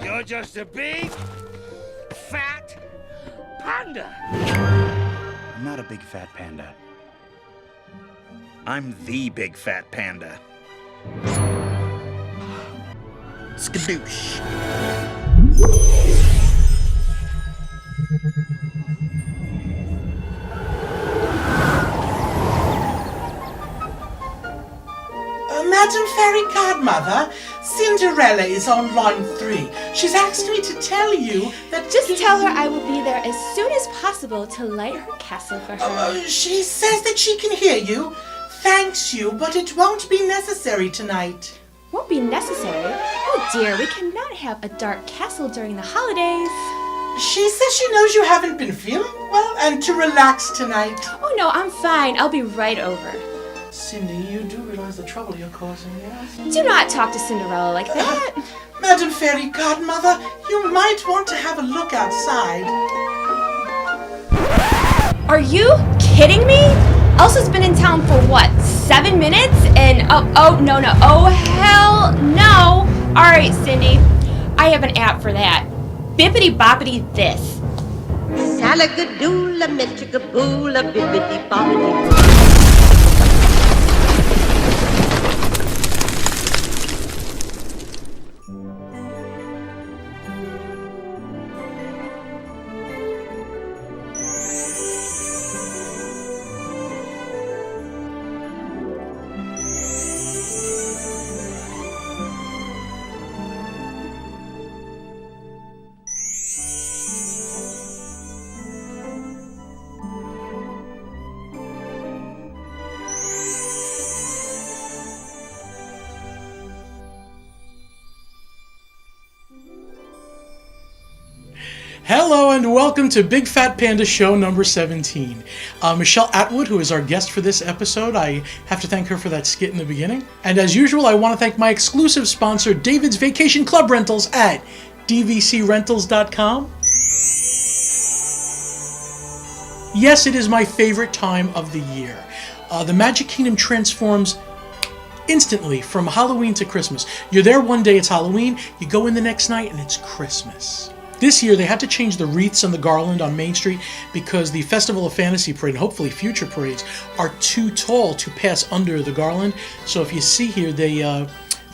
You're just a big, fat panda. I'm not a big fat panda. I'm the big fat panda. Skadoosh. Madam Fairy Godmother, Cinderella is on line 3. She's asked me to tell you that... Just tell her I will be there as soon as possible to light her castle for her. She says that she can hear you. Thanks you, but it won't be necessary tonight. Won't be necessary? Oh dear, we cannot have a dark castle during the holidays. She says she knows you haven't been feeling well and to relax tonight. Oh no, I'm fine. I'll be right over. Cindy, you do realize the trouble you're causing, yes? Do not talk to Cinderella like that. Madam Fairy Godmother, you might want to have a look outside. Are you kidding me? Elsa's been in town for what, 7 minutes? And no. Oh, hell no. All right, Cindy, I have an app for that. Bippity boppity this. Salagadoola, metchigaboola, bippity boppity. Hello and welcome to Big Fat Panda Show number 17. Michelle Atwood, who is our guest for this episode, I have to thank her for that skit in the beginning. And as usual, I want to thank my exclusive sponsor, David's Vacation Club Rentals at dvcrentals.com. Yes, it is my favorite time of the year. The Magic Kingdom transforms instantly from Halloween to Christmas. You're there one day, it's Halloween, you go in the next night, and it's Christmas. This year, they had to change the wreaths and the garland on Main Street because the Festival of Fantasy Parade, and hopefully future parades, are too tall to pass under the garland. So if you see here, they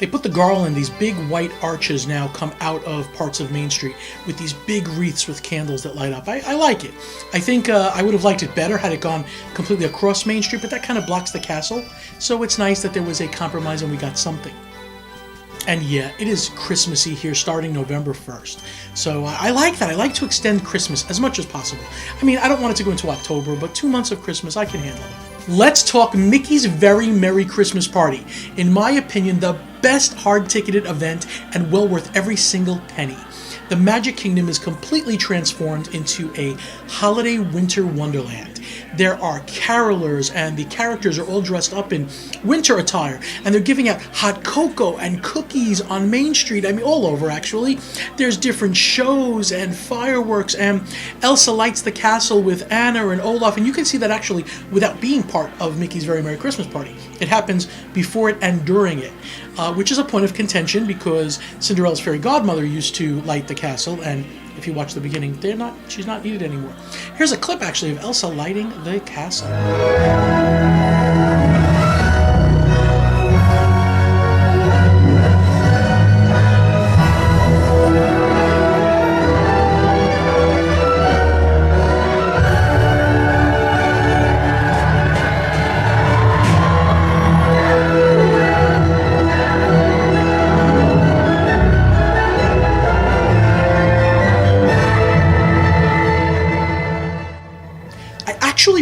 put the garland, these big white arches now come out of parts of Main Street with these big wreaths with candles that light up. I like it. I think I would have liked it better had it gone completely across Main Street, but that kind of blocks the castle. So it's nice that there was a compromise and we got something. And yeah, it is Christmassy here starting November 1st. So I like that. I like to extend Christmas as much as possible. I mean, I don't want it to go into October, but 2 months of Christmas, I can handle it. Let's talk Mickey's Very Merry Christmas Party. In my opinion, the best hard-ticketed event and well worth every single penny. The Magic Kingdom is completely transformed into a holiday winter wonderland. There are carolers, and the characters are all dressed up in winter attire, and they're giving out hot cocoa and cookies on Main Street. I mean, all over, actually. There's different shows and fireworks, and Elsa lights the castle with Anna and Olaf, and you can see that actually without being part of Mickey's Very Merry Christmas Party. It happens before it and during it, which is a point of contention because Cinderella's fairy godmother used to light the castle, and if you watch the beginning, she's not needed anymore. Here's a clip, actually, of Elsa lighting the castle.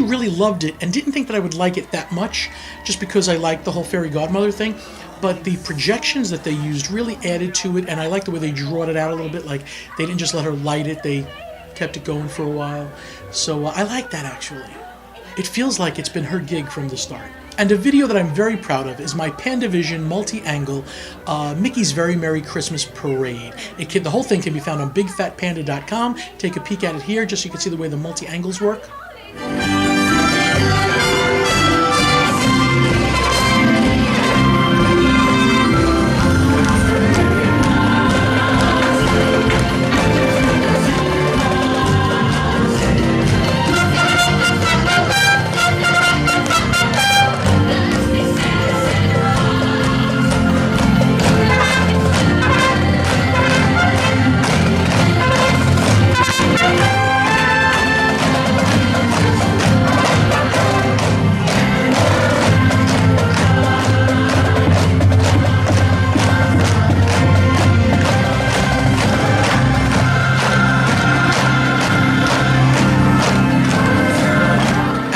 Really loved it and didn't think that I would like it that much just because I liked the whole fairy godmother thing, but the projections that they used really added to it, and I like the way they drawed it out a little bit. Like, they didn't just let her light it, they kept it going for a while. So I like that, actually. It feels like it's been her gig from the start. And a video that I'm very proud of is my PandaVision multi-angle Mickey's Very Merry Christmas Parade. The whole thing can be found on bigfatpanda.com. Take a peek at it here just so you can see the way the multi-angles work.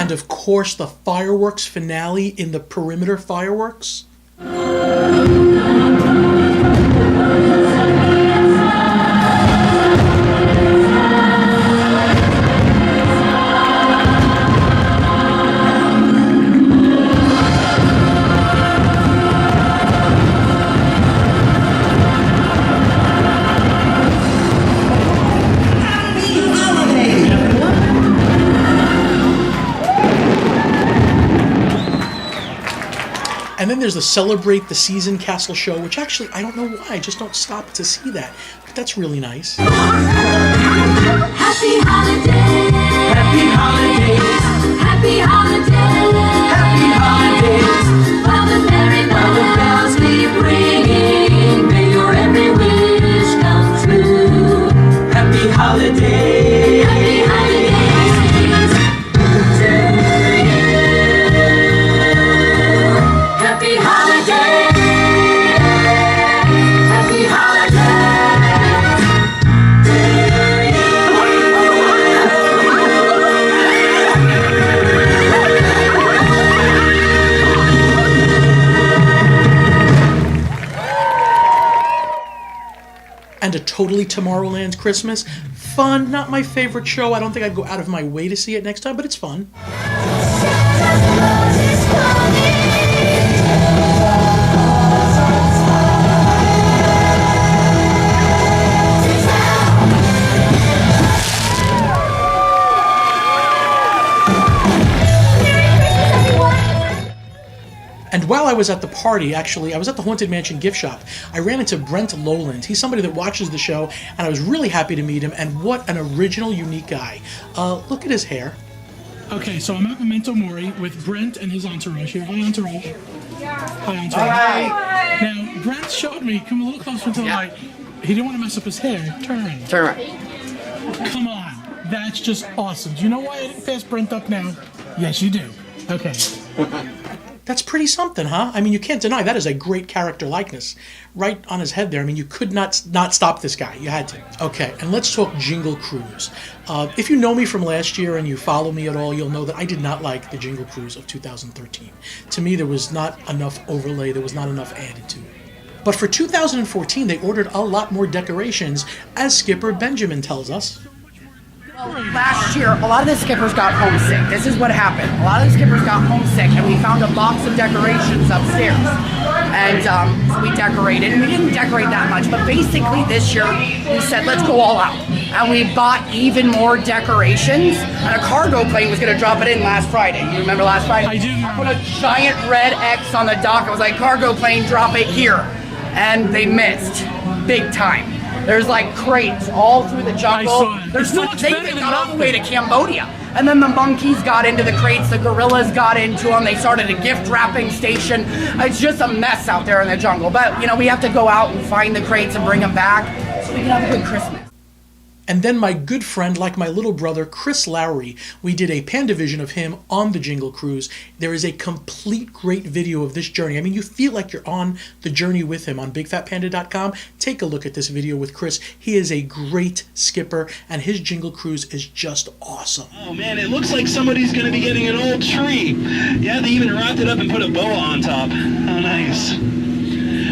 And of course, the fireworks finale in the perimeter fireworks. And then there's the Celebrate the Season Castle show, which actually, I don't know why, I just don't stop to see that. But that's really nice. Happy holidays! Happy holidays! Happy holidays! Happy holidays! While the merry bells keep ringing, may your every wish come true. Happy holidays! Happy holidays! To you. Happy holidays! Happy holidays! To And a Totally Tomorrowland Christmas. Fun, not my favorite show. I don't think I'd go out of my way to see it next time, but it's fun. And while I was at the party, actually, I was at the Haunted Mansion gift shop, I ran into Brent Loland. He's somebody that watches the show, and I was really happy to meet him, and what an original, unique guy. Look at his hair. Okay, so I'm at Memento Mori with Brent and his entourage here. Hi, entourage. Hi, entourage. Hi. Now, Brent showed me, come a little closer to the light. He didn't want to mess up his hair. Turn around. Turn around. Come on. That's just awesome. Do you know why I didn't pass Brent up now? Yes, you do. Okay. That's pretty something, huh? I mean, you can't deny that is a great character likeness. Right on his head there. I mean, you could not stop this guy. You had to. Okay, and let's talk Jingle Cruise. If you know me from last year and you follow me at all, you'll know that I did not like the Jingle Cruise of 2013. To me, there was not enough overlay. There was not enough added to it. But for 2014, they ordered a lot more decorations, as Skipper Benjamin tells us. Last year, a lot of the skippers got homesick. This is what happened. A lot of the skippers got homesick, and we found a box of decorations upstairs. And so we decorated, and we didn't decorate that much, but basically this year, we said, let's go all out. And we bought even more decorations, and a cargo plane was going to drop it in last Friday. You remember last Friday? I do. I put a giant red X on the dock. It was like, cargo plane, drop it here. And they missed, big time. There's like crates all through the jungle. I saw it. There's It's so no, much they better than got all the way to nothing. Cambodia. And then the monkeys got into the crates, the gorillas got into them, they started a gift wrapping station. It's just a mess out there in the jungle. But, you know, we have to go out and find the crates and bring them back so we can have a good Christmas. And then my good friend, like my little brother, Chris Lowry, we did a Panda vision of him on the Jingle Cruise. There is a complete great video of this journey. I mean, you feel like you're on the journey with him on bigfatpanda.com. Take a look at this video with Chris. He is a great skipper, and his Jingle Cruise is just awesome. Oh man, it looks like somebody's gonna be getting an old tree. Yeah, they even wrapped it up and put a boa on top. How nice.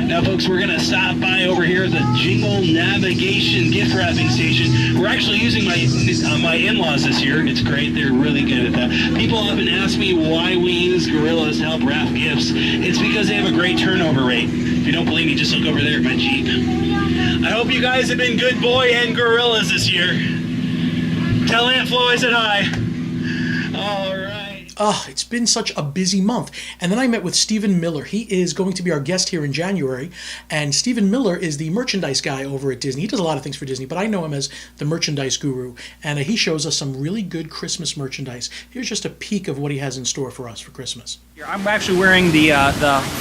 Now folks, we're gonna stop by over here at the Jingle Navigation gift wrapping station. We're actually using my in-laws this year. It's great, they're really good at that. People often ask me why we use gorillas to help wrap gifts. It's because they have a great turnover rate. If you don't believe me, just look over there at my Jeep. I hope you guys have been good boy and gorillas this year. Tell Aunt Flo I said hi. All right. It's been such a busy month. And then I met with Stephen Miller. He is going to be our guest here in January. And Stephen Miller is the merchandise guy over at Disney. He does a lot of things for Disney, but I know him as the merchandise guru. And he shows us some really good Christmas merchandise. Here's just a peek of what he has in store for us for Christmas. I'm actually wearing the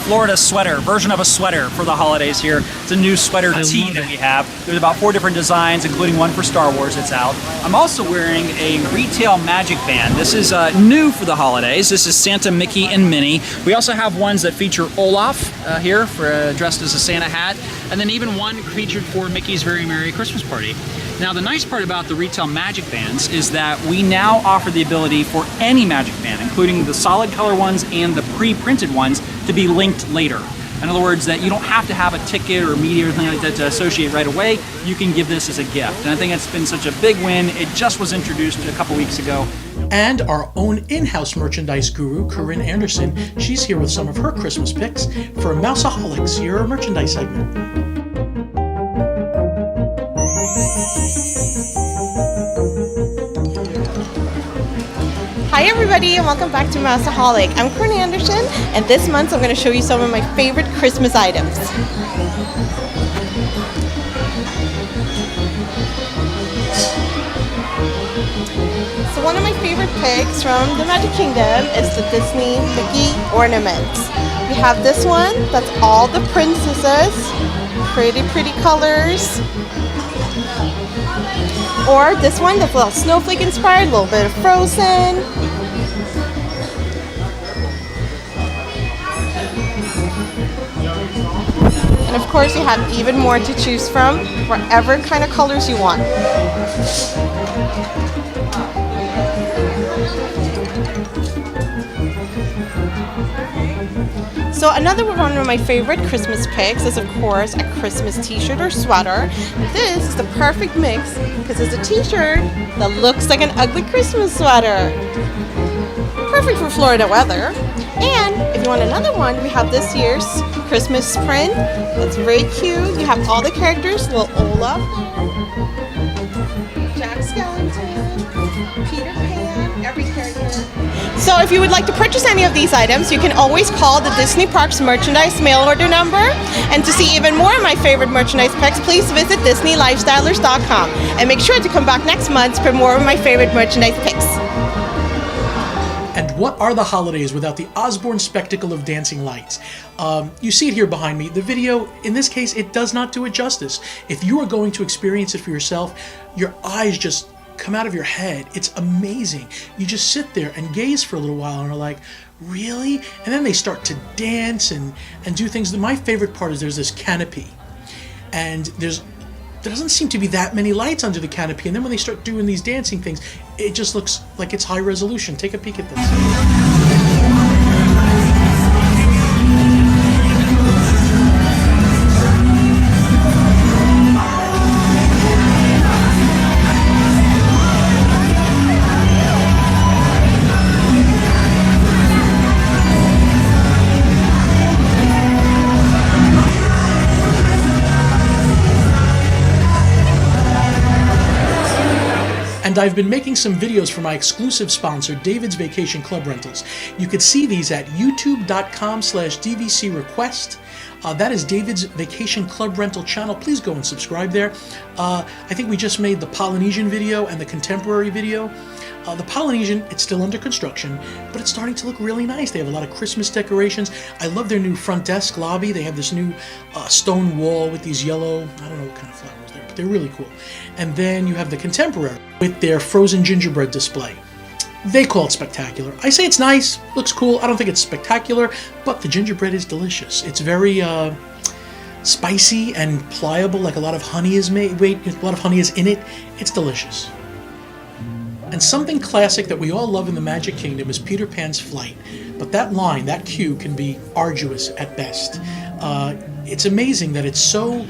Florida sweater, version of a sweater for the holidays here. It's a new sweater tee that we have. There's about 4 different designs, including one for Star Wars that's out. I'm also wearing a retail magic band. This is new for the holidays. This is Santa, Mickey, and Minnie. We also have ones that feature Olaf here, for dressed as a Santa hat, and then even one featured for Mickey's Very Merry Christmas Party. Now, the nice part about the retail magic bands is that we now offer the ability for any magic band, including the solid color ones and the pre-printed ones, to be linked later. In other words, that you don't have to have a ticket or media or anything like that to associate right away. You can give this as a gift. And I think it's been such a big win. It just was introduced a couple weeks ago. And our own in-house merchandise guru, Corinne Andersson, she's here with some of her Christmas picks for Holics, your merchandise segment. Hi everybody and welcome back to Holic. I'm Corinne Andersson and this month I'm going to show you some of my favorite Christmas items. So one of my favorite picks from the Magic Kingdom is the Disney Mickey ornaments. We have this one that's all the princesses, pretty colors. Or this one that's a little snowflake inspired, a little bit of Frozen. And of course you have even more to choose from, whatever kind of colors you want. So another one of my favorite Christmas picks is of course a Christmas t-shirt or sweater. This is the perfect mix because it's a t-shirt that looks like an ugly Christmas sweater. Perfect for Florida weather. And if you want another one, we have this year's Christmas print. That's very cute. You have all the characters, little Olaf, Jack Skellington, Peter Pan, every character. So if you would like to purchase any of these items, you can always call the Disney Parks merchandise mail order number. And to see even more of my favorite merchandise picks, please visit DisneyLifestylers.com. And make sure to come back next month for more of my favorite merchandise picks. And what are the holidays without the Osborne spectacle of dancing lights? You see it here behind me. The video, in this case, it does not do it justice. If you are going to experience it for yourself, your eyes just come out of your head. It's amazing. You just sit there and gaze for a little while and are like, really? And then they start to dance and do things. My favorite part is there's this canopy. And there doesn't seem to be that many lights under the canopy. And then when they start doing these dancing things, it just looks like it's high resolution. Take a peek at this. And I've been making some videos for my exclusive sponsor, David's Vacation Club Rentals. You could see these at youtube.com/DVCrequest. That is David's Vacation Club Rental channel. Please go and subscribe there. I think we just made the Polynesian video and the contemporary video. The Polynesian, it's still under construction, but it's starting to look really nice. They have a lot of Christmas decorations. I love their new front desk lobby. They have this new stone wall with these yellow, I don't know what kind of flowers there, but they're really cool. And then you have the contemporary with their frozen gingerbread display. They call it spectacular. I say it's nice, looks cool. I don't think it's spectacular, but the gingerbread is delicious. It's very spicy and pliable, like a lot of honey is made. A lot of honey is in it. It's delicious. And something classic that we all love in the Magic Kingdom is Peter Pan's flight. But that line, that queue, can be arduous at best. It's amazing that it's so,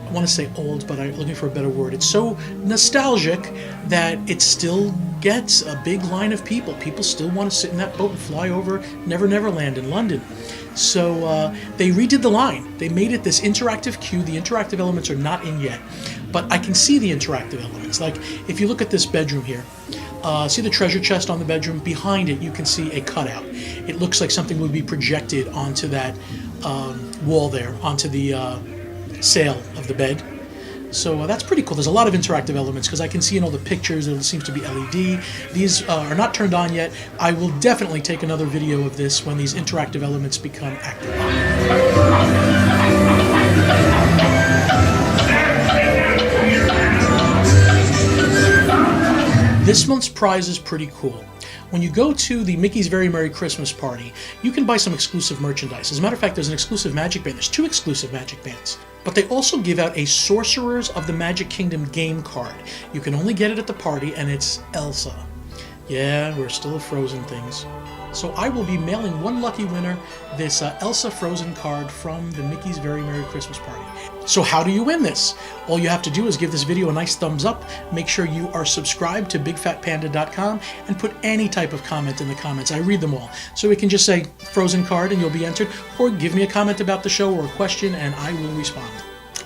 I want to say old, but I'm looking for a better word. It's so nostalgic that it still gets a big line of people. People still want to sit in that boat and fly over Never Never Land in London. So they redid the line. They made it this interactive queue. The interactive elements are not in yet, but I can see the interactive elements. Like if you look at this bedroom here, See the treasure chest on the bedroom? Behind it, you can see a cutout. It looks like something would be projected onto that wall there, onto the sail of the bed. So that's pretty cool. There's a lot of interactive elements because I can see in all the pictures it seems to be LED. These are not turned on yet. I will definitely take another video of this when these interactive elements become active. This month's prize is pretty cool. When you go to the Mickey's Very Merry Christmas Party, you can buy some exclusive merchandise. As a matter of fact, there's an exclusive Magic Band. There's 2 exclusive Magic Bands. But they also give out a Sorcerers of the Magic Kingdom game card. You can only get it at the party, and it's Elsa. Yeah, we're still Frozen things. So I will be mailing one lucky winner this Elsa Frozen card from the Mickey's Very Merry Christmas Party. So how do you win this? All you have to do is give this video a nice thumbs up, make sure you are subscribed to BigFatPanda.com, and put any type of comment in the comments. I read them all. So we can just say Frozen card and you'll be entered, or give me a comment about the show or a question and I will respond.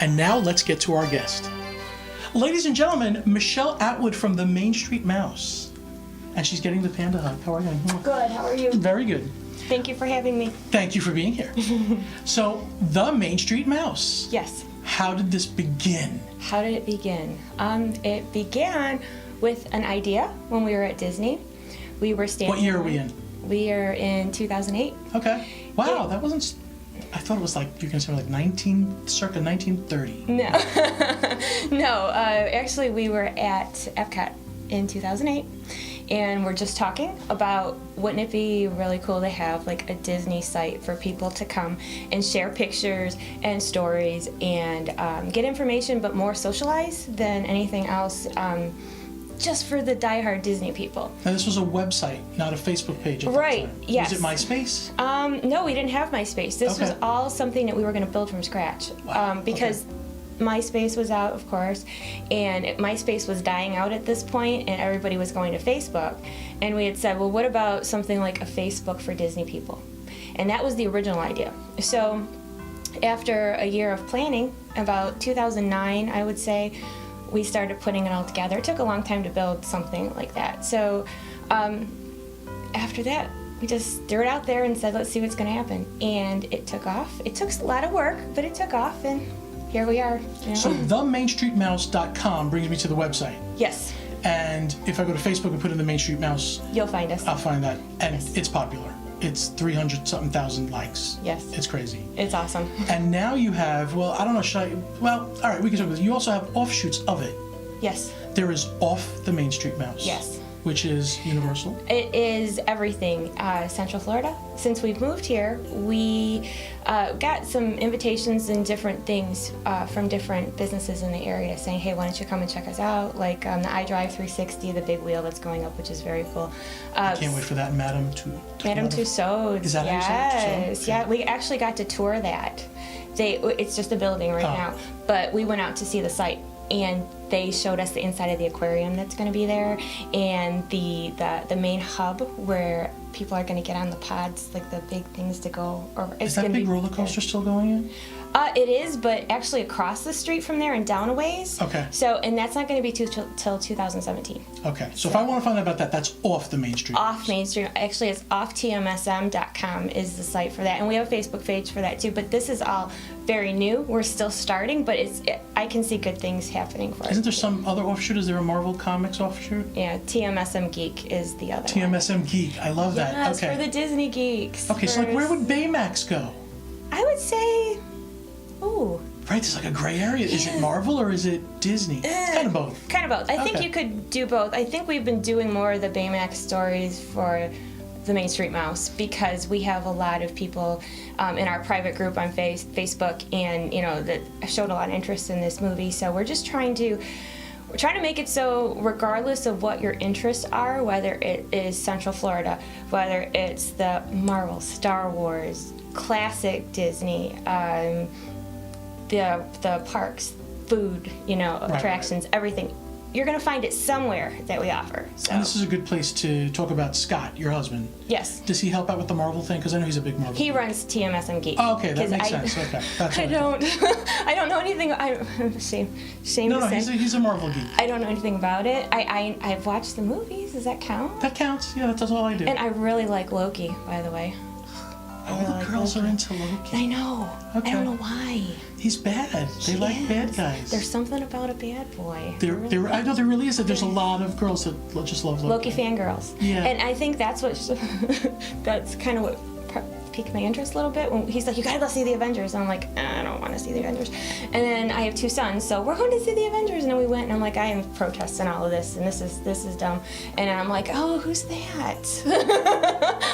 And now let's get to our guest. Ladies and gentlemen, Michelle Atwood from the Main Street Mouse. And she's getting the panda hug. How are you? Good, how are you? Very good. Thank you for having me. Thank you for being here. So, the Main Street Mouse. Yes. How did this begin? How did it begin? It began with an idea when we were at Disney. We were standing. What year are we in? We are in 2008. Okay. Wow, that wasn't. I thought it was like you can say like circa 1930. No, no. Actually, we were at Epcot in 2008. And we're just talking about wouldn't it be really cool to have like a Disney site for people to come and share pictures and stories and get information, but more socialized than anything else, just for the diehard Disney people. Now this was a website, not a Facebook page. Right, yes. Was it MySpace? No, we didn't have MySpace. This was all something that we were going to build from scratch. Wow. Because MySpace was out, of course, and MySpace was dying out at this point, and everybody was going to Facebook. And we had said, well, what about something like a Facebook for Disney people? And that was the original idea. So after a year of planning, about 2009, I would say, we started putting it all together. It took a long time to build something like that. So after that, we just threw it out there and said, let's see what's going to happen. And it took off. It took a lot of work, but it took off, and here we are. You know? So themainstreetmouse.com brings me to the website. Yes. And if I go to Facebook and put in the Main Street Mouse, you'll find us. I'll find that. And it's popular. It's 300-something thousand likes. Yes. It's crazy. It's awesome. And now you have, well, I don't know, well, all right, we can talk about it. You also have offshoots of it. Yes. There is Off the Main Street Mouse. Yes. Which is universal? It is everything. Central Florida. Since we've moved here, we got some invitations and different things from different businesses in the area saying, hey, why don't you come and check us out? Like the iDrive 360, the big wheel that's going up, which is very cool. I can't wait for that Madame Tussauds. Is that yes. how you say it? Yeah, we actually got to tour that. It's just a building right now, but we went out to see the site. And they showed us the inside of the aquarium that's going to be there, and the main hub where people are going to get on the pods, like the big things to go. Is that big roller coaster still going in? It is, but actually across the street from there and down a ways. Okay. So, and that's not going to be till 2017. Okay. So if I want to find out about that, that's Off the Main Street. Off Main Street. Actually, it's offtmsm.com is the site for that, and we have a Facebook page for that too. But this is all very new. We're still starting, but I can see good things happening for us. Isn't there some other offshoot? Is there a Marvel Comics offshoot? Yeah, TMSM Geek is the other TMSM one. Geek. I love that. Yes, Okay. for the Disney geeks. Okay, so like where would Baymax go? I would say, ooh. Right, there's like a gray area. Yeah. Is it Marvel or is it Disney? It's kind of both. Kind of both. I think you could do both. I think we've been doing more of the Baymax stories for the Main Street Mouse because we have a lot of people in our private group on Facebook and, you know, that showed a lot of interest in this movie. So we're just trying to make it so regardless of what your interests are, whether it is Central Florida, whether it's the Marvel, Star Wars, classic Disney, the parks, food, you know, attractions, everything, you're gonna find it somewhere that we offer. So. And this is a good place to talk about Scott, your husband. Yes. Does he help out with the Marvel thing? Because I know he's a big Marvel. He runs TMSM Geek. Oh, okay, that makes sense. Okay, that's I don't know anything. Shame no, to say. He's a Marvel geek. I don't know anything about it. I've watched the movies. Does that count? That counts. Yeah, that's all I do. And I really like Loki, by the way. All the girls are into Loki. I know. Okay. I don't know why. He's bad. They like bad guys. There's something about a bad boy. I know there really is. There's a lot of girls that just love Loki. Loki fangirls. Yeah. And I think that's that's kind of what piqued my interest a little bit. When he's like, you gotta go see the Avengers. And I'm like, I don't want to see the Avengers. And then I have 2 sons, so we're going to see the Avengers. And then we went, and I'm like, I am protesting all of this, and this is dumb. And I'm like, oh, who's that?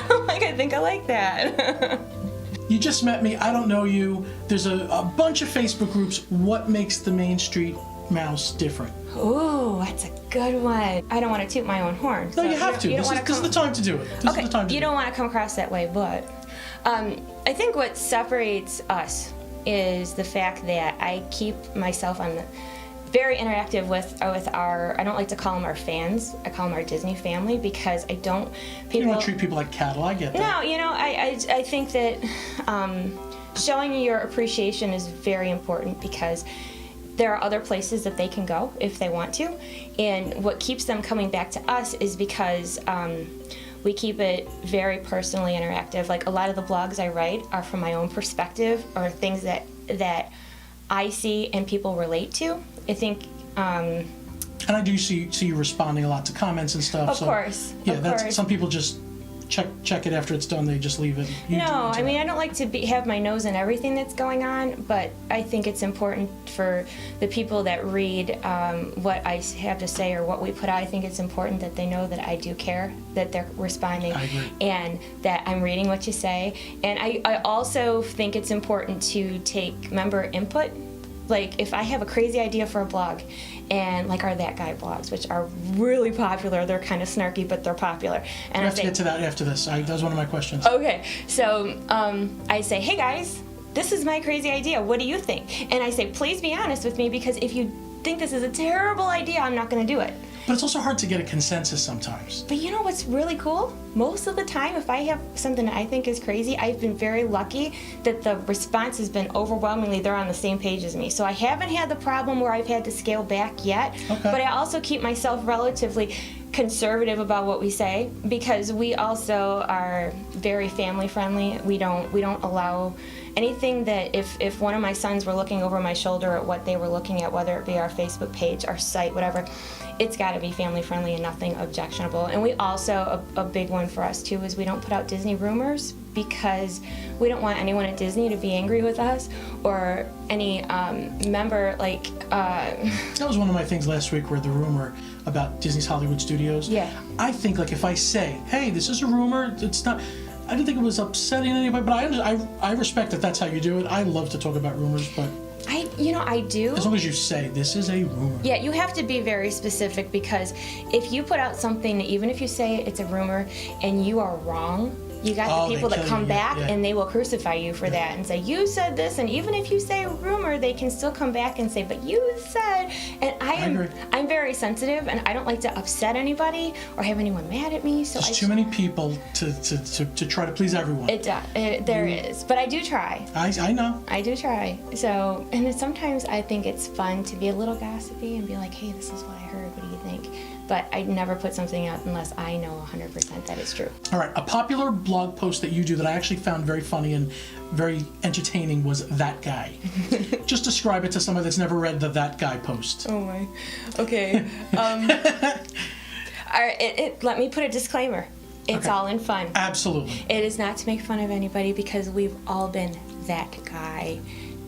I'm like, I think I like that. You just met me. I don't know you. There's a bunch of Facebook groups. What makes the Main Street Mouse different? Ooh, that's a good one. I don't want to toot my own horn. No, you have to. This is the time to do it. This is the time to you don't want to come across that way, but I think what separates us is the fact that I keep myself on the very interactive with our, I don't like to call them our fans, I call them our Disney family, because I don't, people... You don't treat people like cattle, I get that. No, you know, I think that showing your appreciation is very important, because there are other places that they can go if they want to, and what keeps them coming back to us is because we keep it very personally interactive. Like, a lot of the blogs I write are from my own perspective, or things that I see and people relate to. I think, and I do see you responding a lot to comments and stuff. Of course. Yeah, of that's course. Some people just check it after it's done. They just leave it. No, I mean, I don't like to have my nose in everything that's going on, but I think it's important for the people that read what I have to say or what we put out. I think it's important that they know that I do care, that they're responding, and that I'm reading what you say. And I also think it's important to take member input. Like, if I have a crazy idea for a blog, and like our That Guy blogs, which are really popular, they're kind of snarky, but they're popular. And we have to get to that after this. That was one of my questions. Okay, so I say, hey guys, this is my crazy idea. What do you think? And I say, please be honest with me, because if you think this is a terrible idea, I'm not going to do it. But it's also hard to get a consensus sometimes. But you know what's really cool? Most of the time, if I have something that I think is crazy, I've been very lucky that the response has been overwhelmingly, they're on the same page as me. So I haven't had the problem where I've had to scale back yet. Okay. But I also keep myself relatively conservative about what we say, because we also are very family friendly. We don't allow anything that if one of my sons were looking over my shoulder at what they were looking at, whether it be our Facebook page, our site, whatever, it's got to be family friendly and nothing objectionable. And we also, a big one for us too, is we don't put out Disney rumors, because we don't want anyone at Disney to be angry with us, or any member, like... That was one of my things last week, where the rumor about Disney's Hollywood Studios. Yeah. I think, like, if I say, hey, this is a rumor, it's not... I didn't think it was upsetting anybody, but I respect that that's how you do it. I love to talk about rumors, but... I do. As long as you say, this is a rumor. Yeah, you have to be very specific, because if you put out something, even if you say it's a rumor and you are wrong, you got the people that come back and they will crucify you for that and say, you said this, and even if you say rumor, they can still come back and say, but you said, and I'm very sensitive, and I don't like to upset anybody or have anyone mad at me. So there's too many people to try to please everyone. There is, but I do try. I know. I do try. So, and then sometimes I think it's fun to be a little gossipy and be like, hey, this is what I heard, what do you think? But I never put something out unless I know 100% that it's true. All right, a popular blog post that you do that I actually found very funny and very entertaining was That Guy. Just describe it to somebody that's never read the That Guy post. Oh my. Okay. Let me put a disclaimer. It's all in fun. Absolutely. It is not to make fun of anybody, because we've all been that guy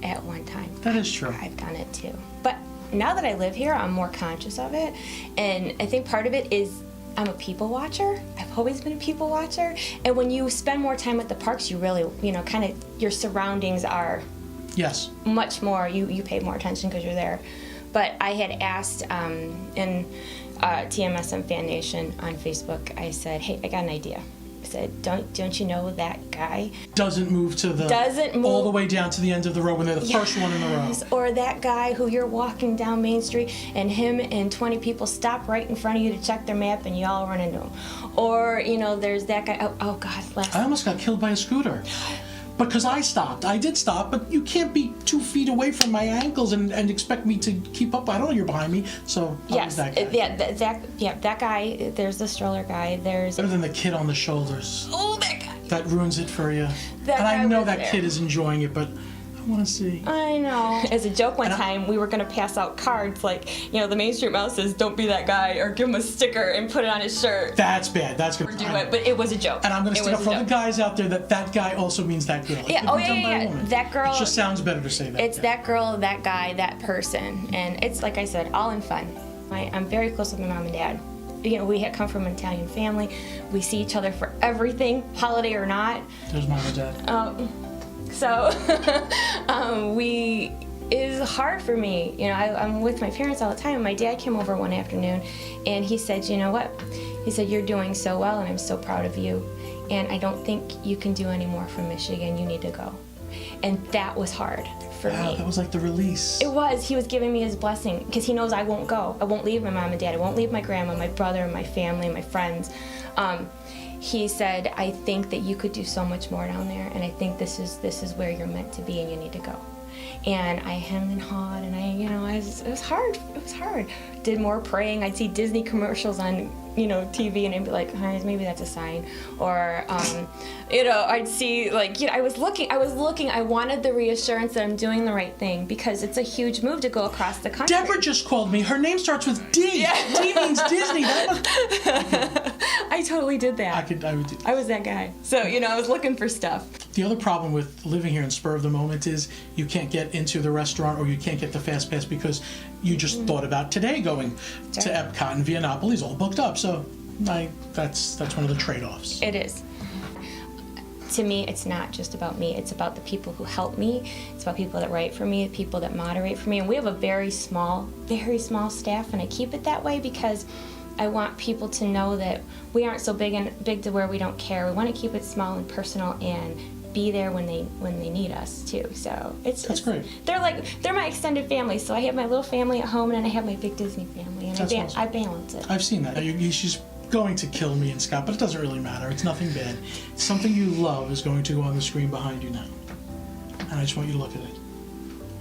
at one time. That is true. I've done it too. But now that I live here, I'm more conscious of it. And I think part of it is I'm a people watcher. I've always been a people watcher. And when you spend more time at the parks, you really, kind of, your surroundings are much more, you pay more attention because you're there. But I had asked in TMSM Fan Nation on Facebook, I said, hey, I got an idea. said, don't you know that guy? Doesn't move all the way down to the end of the row when they're the first one in the row. Or that guy who you're walking down Main Street and him and 20 people stop right in front of you to check their map and you all run into him. Or, there's that guy, oh God, I almost got killed by a scooter. Because I stopped. I did stop, but you can't be 2 feet away from my ankles and expect me to keep up. I don't know you're behind me, so I was that guy. That guy, there's the stroller guy, there's... Better than the kid on the shoulders. Oh, that guy. That ruins it for you. That and I guy know was that there. kid is enjoying it, but I want to see. I know. As a joke one time, we were going to pass out cards like, the Main Street Mouse says, don't be that guy, or give him a sticker and put it on his shirt. That's bad. That's good. Or do it, but it was a joke. And I'm going to stick up for all the guys out there that guy also means that girl. Yeah, that girl. It just sounds better to say that. It's that girl, that guy, that person. And it's, like I said, all in fun. I'm very close with my mom and dad. We had come from an Italian family. We see each other for everything, holiday or not. There's mom and dad. So it's hard for me. I'm with my parents all the time. My dad came over one afternoon and he said, you know what? He said, you're doing so well and I'm so proud of you. And I don't think you can do any more from Michigan. You need to go. And that was hard for me. Wow, that was like the release. It was. He was giving me his blessing because he knows I won't go. I won't leave my mom and dad. I won't leave my grandma, my brother, my family, my friends. He said, I think that you could do so much more down there, and I think this is where you're meant to be, and you need to go. And I hemmed and hawed, and it was hard. It was hard. Did more praying. I'd see Disney commercials on, TV, and I'd be like, maybe that's a sign. Or, I'd see, I was looking. I wanted the reassurance that I'm doing the right thing because it's a huge move to go across the country. Deborah just called me. Her name starts with D. Yeah. D means Disney. I totally did that. I was that guy. So, I was looking for stuff. The other problem with living here in spur of the moment is you can't get into the restaurant or you can't get the fast pass because you just thought about today going to Epcot and Viennapoli all booked up. So that's one of the trade-offs. It is. To me, it's not just about me. It's about the people who help me. It's about people that write for me, people that moderate for me. And we have a very small staff, and I keep it that way because I want people to know that we aren't so big to where we don't care. We want to keep it small and personal and be there when they need us too. So that's great. They're my extended family. So I have my little family at home, and then I have my big Disney family, and awesome. I balance it. I've seen that. She's going to kill me and Scott, but it doesn't really matter. It's nothing bad. Something you love is going to go on the screen behind you now, and I just want you to look at it.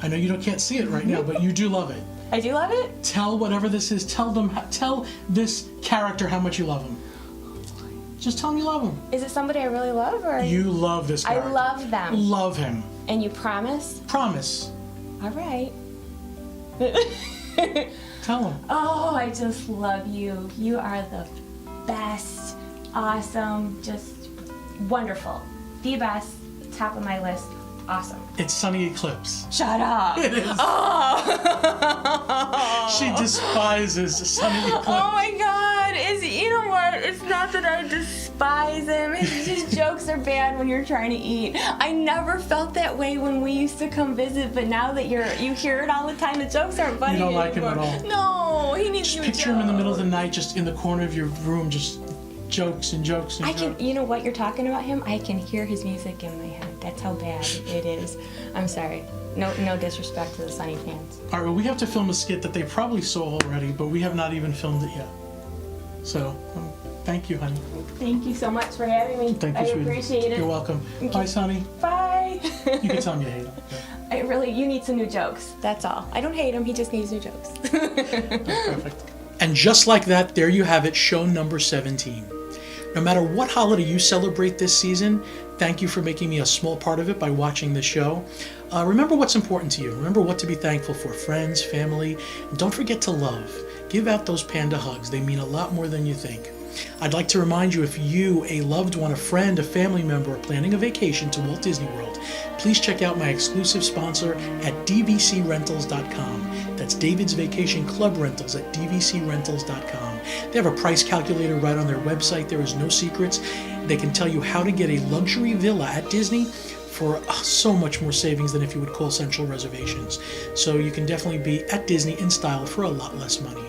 I know you can't see it right now, but you do love it. I do love it. Tell whatever this is. Tell this character how much you love him. Just tell him you love him. Is it somebody I really love, or you love this character? I love them. Love him. And you promise? Promise. All right. Tell him. Oh, I just love you. You are the best, awesome, just wonderful, the best, top of my list. Awesome. It's Sunny Eclipse. Shut up. It is. Oh. She despises Sunny Eclipse. Oh my God. You know what? It's not that I despise him. It's just jokes are bad when you're trying to eat. I never felt that way when we used to come visit, but now that you hear it all the time, the jokes aren't funny anymore. You don't like anymore. him at all. No, he needs just new picture jokes. him in the middle of the night, just in the corner of your room, just jokes and jokes and jokes. You know what you're talking about him? I can hear his music in my head. That's how bad it is. I'm sorry. No disrespect to the Sunny fans. All right, well, we have to film a skit that they probably saw already, but we have not even filmed it yet. So, thank you, honey. Thank you so much for having me. Thank you, I sweetie. appreciate it. You're welcome. Bye, Sonny. Bye. You can tell him you hate him. You need some new jokes. That's all. I don't hate him. He just needs new jokes. Perfect. And just like that, there you have it, show number 17. No matter what holiday you celebrate this season, thank you for making me a small part of it by watching the show. Remember what's important to you. Remember what to be thankful for. Friends, family, and don't forget to love. Give out those panda hugs. They mean a lot more than you think. I'd like to remind you, if you, a loved one, a friend, a family member, are planning a vacation to Walt Disney World, please check out my exclusive sponsor at dvcrentals.com. That's David's Vacation Club Rentals at dvcrentals.com. They have a price calculator right on their website. There is no secrets. They can tell you how to get a luxury villa at Disney for so much more savings than if you would call Central Reservations. So you can definitely be at Disney in style for a lot less money.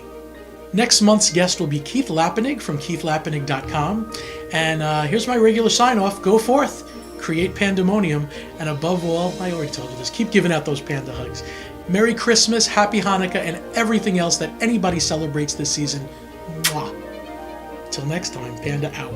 Next month's guest will be Keith Lappenig from keithlappenig.com. And here's my regular sign-off. Go forth, create pandemonium, and above all, I already told you this, keep giving out those panda hugs. Merry Christmas, Happy Hanukkah, and everything else that anybody celebrates this season. Mwah. Till next time, Panda out.